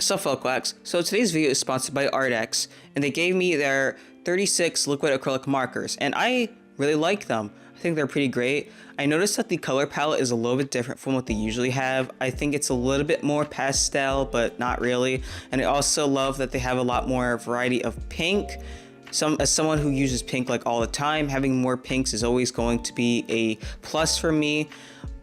So Folkwax, so today's video is sponsored by Arrtx, and they gave me their 36 liquid acrylic markers, and I really like them. I think they're pretty great. I noticed that the color palette is a little bit different from what they usually have. I think it's a little bit more pastel, but not really. And I also love that they have a lot more variety of pink. As someone who uses pink like all the time, having more pinks is always going to be a plus for me.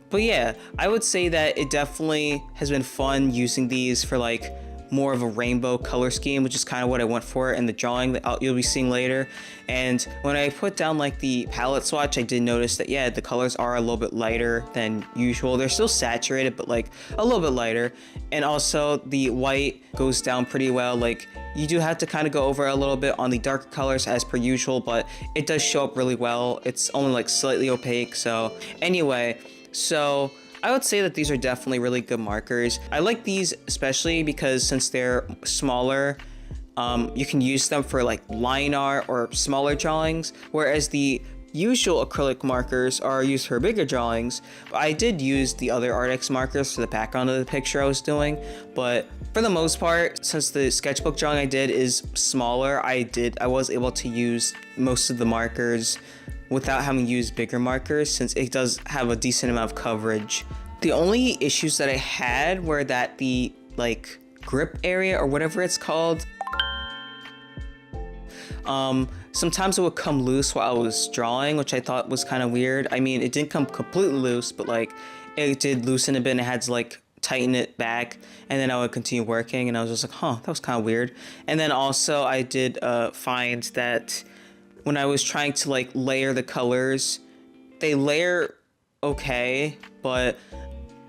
But yeah, I would say that it definitely has been fun using these for like more of a rainbow color scheme, which is kind of what I went for in the drawing that you'll be seeing later. And when I put down like the palette swatch, I did notice that yeah, the colors are a little bit lighter than usual. They're still saturated, but like a little bit lighter. And also the white goes down pretty well. Like you do have to kind of go over a little bit on the darker colors as per usual, but it does show up really well. It's only like slightly opaque. So anyway, so I would say that these are definitely really good markers. I like these especially because since they're smaller, you can use them for like line art or smaller drawings, whereas the usual acrylic markers are used for bigger drawings. I did use the other Arrtx markers for the background of the picture I was doing, but for the most part, since the sketchbook drawing I did is smaller, I was able to use most of the markers without having to use bigger markers, since it does have a decent amount of coverage. The only issues that I had were that the like grip area or whatever it's called, sometimes it would come loose while I was drawing, which I thought was kind of weird. I mean, it didn't come completely loose, but like it did loosen a bit and I had to like tighten it back, and then I would continue working, and I was just like, huh, that was kind of weird. And then also I did find that when I was trying to like layer the colors, they layer okay, but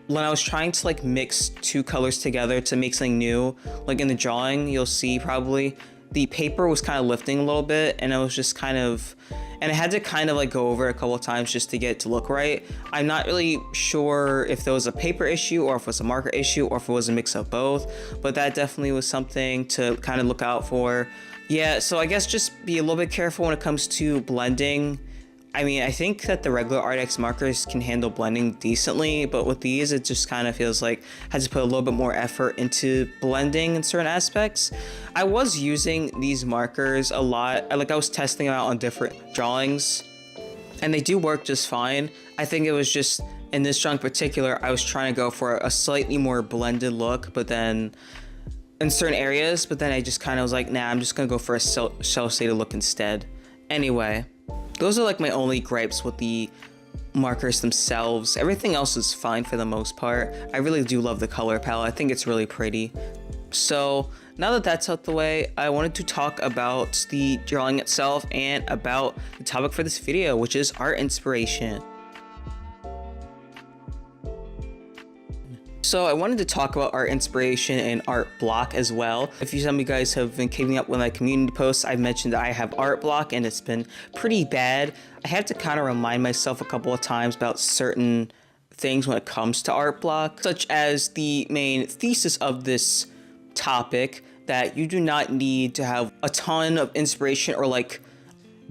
when I was trying to like mix two colors together to make something new, like in the drawing, you'll see probably the paper was kind of lifting a little bit, and I was just kind of, and I had to kind of like go over it a couple of times just to get it to look right. I'm not really sure if there was a paper issue or if it was a marker issue or if it was a mix of both, but that definitely was something to kind of look out for. Yeah, so I guess just be a little bit careful when it comes to blending. I mean, I think that the regular Arrtx markers can handle blending decently, but with these, it just kind of feels like I had to put a little bit more effort into blending in certain aspects. I was using these markers a lot. I was testing them out on different drawings, and they do work just fine. I think it was just, in this drawing in particular, I was trying to go for a slightly more blended look, but then in certain areas, but then I just kind of was like, nah, I'm just gonna go for a cel-shaded look instead. Anyway, those are like my only gripes with the markers themselves. Everything else is fine for the most part. I really do love the color palette. I think it's really pretty. So now that that's out the way, I wanted to talk about the drawing itself and about the topic for this video, which is art inspiration. So I wanted to talk about art inspiration and art block as well. If some of you guys have been keeping up with my community posts, I've mentioned that I have art block and it's been pretty bad. I have to kind of remind myself a couple of times about certain things when it comes to art block, such as the main thesis of this topic, that you do not need to have a ton of inspiration or like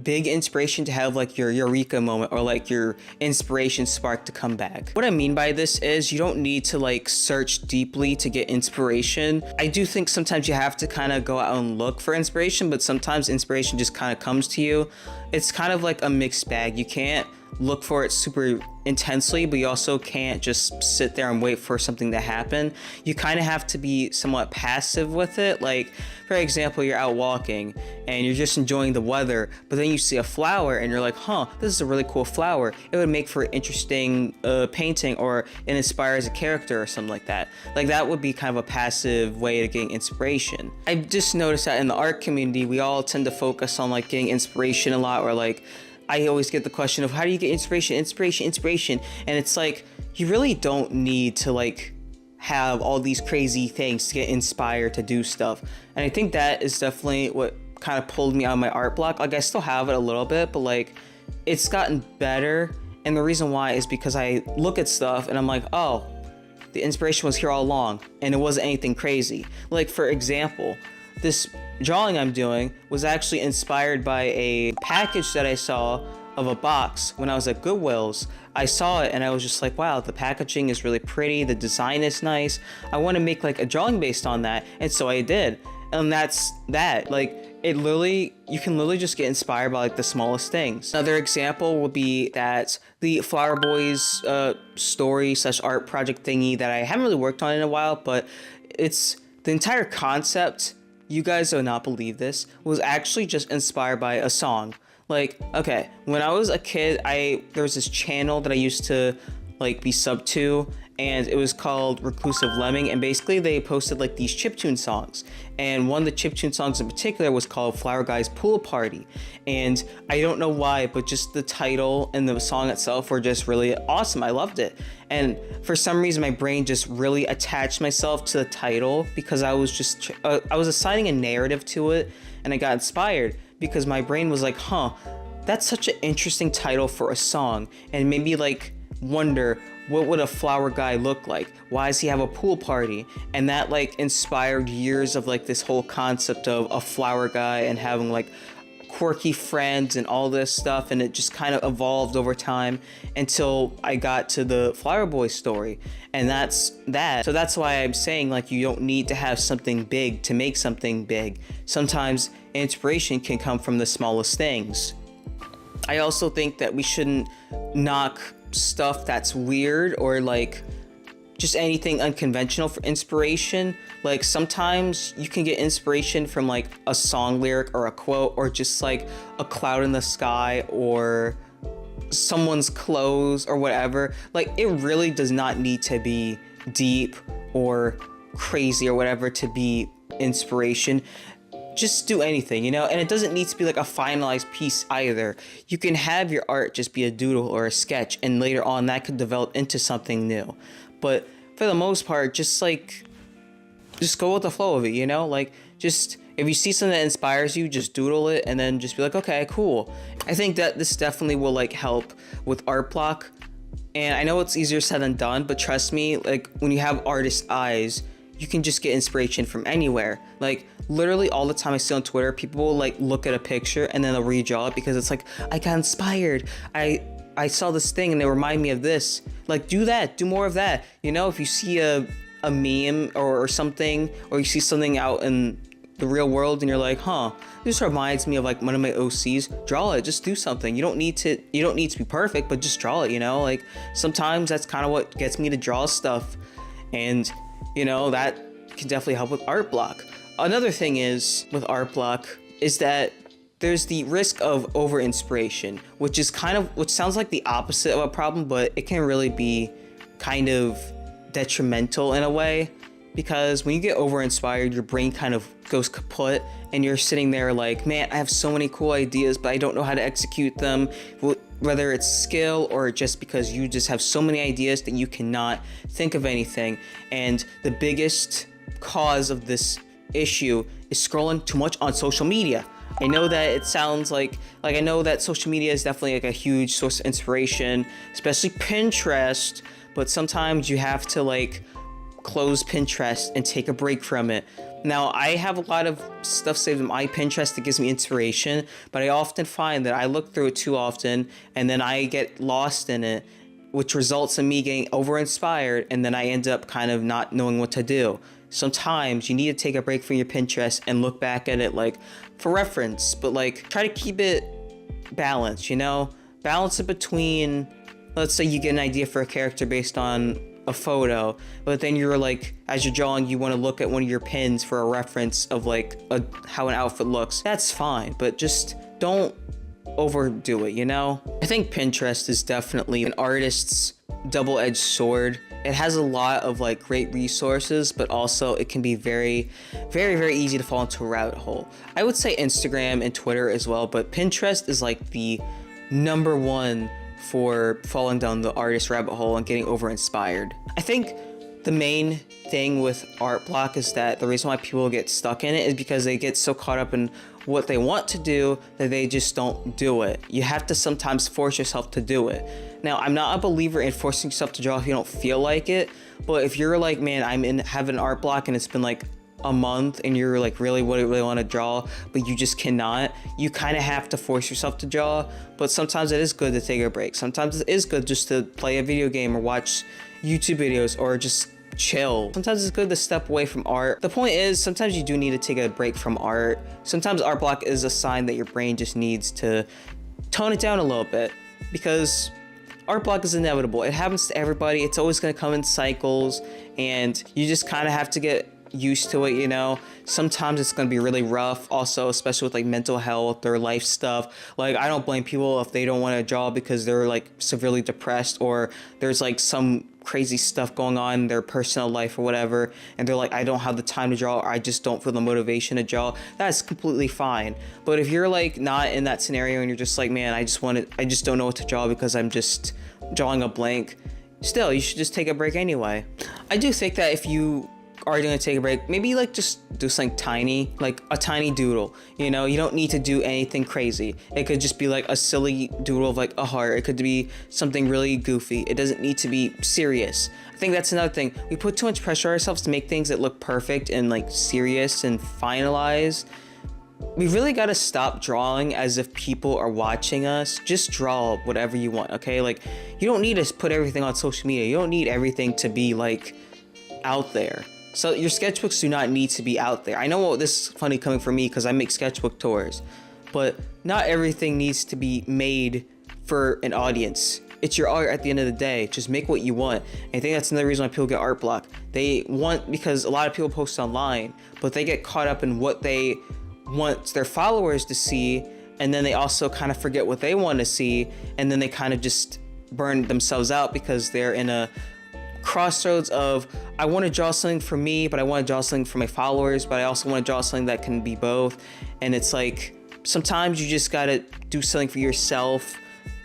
big inspiration to have like your eureka moment or like your inspiration spark to come back. What I mean by this is you don't need to like search deeply to get inspiration. I do think sometimes you have to kind of go out and look for inspiration, but sometimes inspiration just kind of comes to you. It's kind of like a mixed bag. You can't look for it super intensely, but you also can't just sit there and wait for something to happen. You kind of have to be somewhat passive with it. Like, for example, you're out walking and you're just enjoying the weather, but then you see a flower and you're like, huh, this is a really cool flower. It would make for interesting painting, or it inspires a character or something like that. Like, that would be kind of a passive way of getting inspiration. I've just noticed that in the art community, we all tend to focus on like getting inspiration a lot, or like, I always get the question of how do you get inspiration, and it's like, you really don't need to like have all these crazy things to get inspired to do stuff. And I think that is definitely what kind of pulled me out of my art block. Like, I still have it a little bit, but like it's gotten better, and the reason why is because I look at stuff and I'm like, oh, the inspiration was here all along and it wasn't anything crazy. Like, for example, this drawing I'm doing was actually inspired by a package that I saw of a box when I was at Goodwill's. I saw it and I was just like, wow, the packaging is really pretty, the design is nice, I want to make like a drawing based on that. And so I did, and that's that. Like, it literally, you can literally just get inspired by like the smallest things. Another example would be that the Flower Boys story / art project thingy that I haven't really worked on in a while, but it's the entire concept, you guys will not believe this, was actually just inspired by a song. Like, okay, when I was a kid, there was this channel that I used to like be sub to, and it was called Reclusive Lemming, and basically they posted like these chiptune songs, and one of the chiptune songs in particular was called Flower Guy's Pool Party, and I don't know why, but just the title and the song itself were just really awesome. I loved it, and for some reason my brain just really attached myself to the title because I was just I was assigning a narrative to it, and I got inspired because my brain was like, huh, that's such an interesting title for a song, and maybe like wonder, what would a flower guy look like? Why does he have a pool party? And that like inspired years of like this whole concept of a flower guy and having like quirky friends and all this stuff, and it just kind of evolved over time until I got to the Flower Boy story, and that's that. So that's why I'm saying, like, you don't need to have something big to make something big. Sometimes inspiration can come from the smallest things. I also think that we shouldn't knock stuff that's weird or like just anything unconventional for inspiration. Like, sometimes you can get inspiration from like a song lyric or a quote, or just like a cloud in the sky or someone's clothes or whatever. Like, it really does not need to be deep or crazy or whatever to be inspiration. Just do anything, you know? And it doesn't need to be like a finalized piece either. You can have your art just be a doodle or a sketch, and later on that could develop into something new. But for the most part, just go with the flow of it, you know? Like, just, if you see something that inspires you, just doodle it and then just be like, okay, cool. I think that this definitely will like help with art block. And I know it's easier said than done, but trust me, like, when you have artist eyes, you can just get inspiration from anywhere. Like, literally all the time I see on Twitter, people will like look at a picture and then they'll redraw it because it's like, I got inspired. I saw this thing and it reminded me of this. Like, do that, do more of that. You know, if you see a meme or something, or you see something out in the real world and you're like, huh, this reminds me of like one of my OCs, draw it, just do something. You don't need to be perfect, but just draw it, you know? Like, sometimes that's kind of what gets me to draw stuff. And, you know, that can definitely help with art block. Another thing is with art block is that there's the risk of over inspiration, which sounds like the opposite of a problem, but it can really be kind of detrimental in a way, because when you get over inspired, your brain kind of goes kaput and you're sitting there like, man, I have so many cool ideas, but I don't know how to execute them, whether it's skill or just because you just have so many ideas that you cannot think of anything. And the biggest cause of this issue is scrolling too much on social media. I know that it sounds like I know that social media is definitely like a huge source of inspiration, especially Pinterest, but sometimes you have to like close Pinterest and take a break from it. Now, I have a lot of stuff saved in my Pinterest that gives me inspiration, but I often find that I look through it too often and then I get lost in it, which results in me getting over-inspired, and then I end up kind of not knowing what to do. Sometimes you need to take a break from your Pinterest and look back at it like for reference, but like try to keep it balanced, you know? Balance it between, let's say you get an idea for a character based on a photo, but then you're like, as you're drawing, you want to look at one of your pins for a reference of like how an outfit looks. That's fine, but just don't overdo it, you know? I think Pinterest is definitely an artist's double-edged sword. It has a lot of like great resources, but also it can be very, very, very easy to fall into a rabbit hole. I would say Instagram and Twitter as well, but Pinterest is like the number one for falling down the artist rabbit hole and getting over inspired. I think the main thing with art block is that the reason why people get stuck in it is because they get so caught up in what they want to do that they just don't do it. You have to sometimes force yourself to do it. Now, I'm not a believer in forcing yourself to draw if you don't feel like it, but if you're like, man, having an art block and it's been like a month and you're like really want to draw, but you just cannot, you kind of have to force yourself to draw. But sometimes it is good to take a break. Sometimes it is good just to play a video game or watch YouTube videos or just chill. Sometimes it's good to step away from art. The point is, sometimes you do need to take a break from art. Sometimes art block is a sign that your brain just needs to tone it down a little bit, because art block is inevitable. It happens to everybody. It's always going to come in cycles, and you just kind of have to get used to it, you know. Sometimes it's going to be really rough, also, especially with like mental health or life stuff. Like, I don't blame people if they don't want to draw because they're like severely depressed, or there's like some crazy stuff going on in their personal life or whatever, and they're like, I don't have the time to draw, or I just don't feel the motivation to draw. That's completely fine. But if you're like not in that scenario and you're just like, man, I just don't know what to draw because I'm just drawing a blank, still, you should just take a break anyway. I do think that if you are going to take a break, maybe like just do something tiny, like a tiny doodle, you know. You don't need to do anything crazy. It could just be like a silly doodle of like a heart. It could be something really goofy. It doesn't need to be serious. I think that's another thing. We put too much pressure on ourselves to make things that look perfect and like serious and finalized. We really got to stop drawing as if people are watching us. Just draw whatever you want, okay? Like, you don't need to put everything on social media. You don't need everything to be like out there. So your sketchbooks do not need to be out there. I know this is funny coming from me because I make sketchbook tours, but not everything needs to be made for an audience. It's your art at the end of the day. Just make what you want. And I think that's another reason why people get art block. They want, because a lot of people post online, but they get caught up in what they want their followers to see, and then they also kind of forget what they want to see, and then they kind of just burn themselves out because they're in a crossroads of, I want to draw something for me, but I want to draw something for my followers, but I also want to draw something that can be both. And it's like, sometimes you just gotta do something for yourself.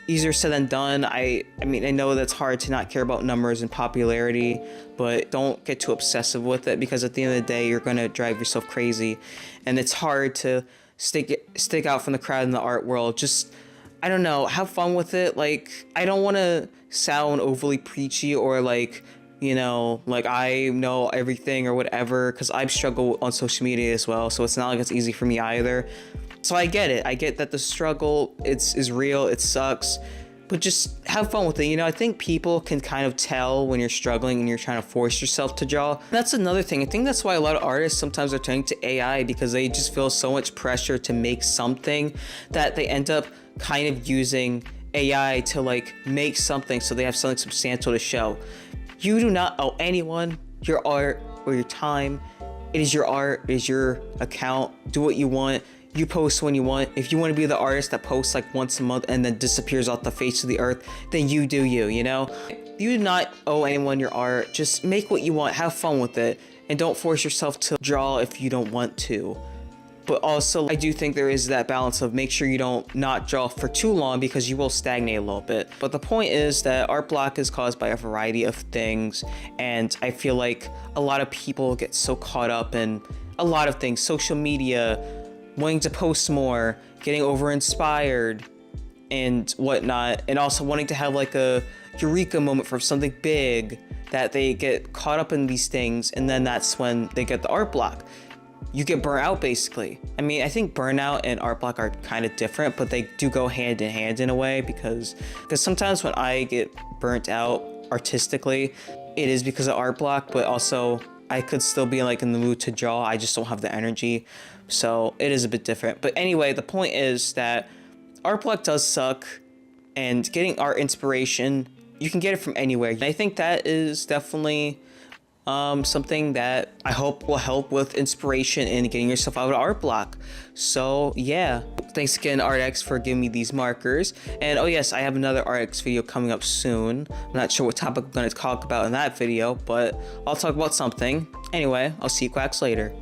Easier said than done. I mean, I know that's hard to not care about numbers and popularity, but don't get too obsessive with it, because at the end of the day, you're gonna drive yourself crazy, and it's hard to stick out from the crowd in the art world. Just, I don't know, have fun with it. Like, I don't want to sound overly preachy or like, you know, like I know everything or whatever, because I struggle on social media as well, so it's not like it's easy for me either. So I get it. I get that the struggle is real. It sucks, but just have fun with it. You know, I think people can kind of tell when you're struggling and you're trying to force yourself to draw. That's another thing. I think that's why a lot of artists sometimes are turning to AI, because they just feel so much pressure to make something that they end up kind of using AI to like make something so they have something substantial to show. You do not owe anyone your art or your time. It is your art, it is your account. Do what you want. You post when you want. If you want to be the artist that posts like once a month and then disappears off the face of the earth, then you do you, you know? You do not owe anyone your art. Just make what you want, have fun with it, and don't force yourself to draw if you don't want to. But also, I do think there is that balance of make sure you don't not draw for too long, because you will stagnate a little bit. But the point is that art block is caused by a variety of things, and I feel like a lot of people get so caught up in a lot of things. Social media, wanting to post more, getting over-inspired and whatnot, and also wanting to have like a eureka moment for something big, that they get caught up in these things, and then that's when they get the art block. You get burnt out, basically. I mean, I think burnout and art block are kind of different, but they do go hand in hand in a way, because sometimes when I get burnt out artistically, it is because of art block, but also I could still be like in the mood to draw. I just don't have the energy. So it is a bit different. But anyway, the point is that art block does suck, and getting art inspiration, you can get it from anywhere. And I think that is definitely something that I hope will help with inspiration and getting yourself out of art block. So yeah, thanks again Arrtx for giving me these markers. And oh yes, I have another Arrtx video coming up soon. I'm not sure what topic I'm going to talk about in that video, but I'll talk about something. Anyway, I'll see you quacks later.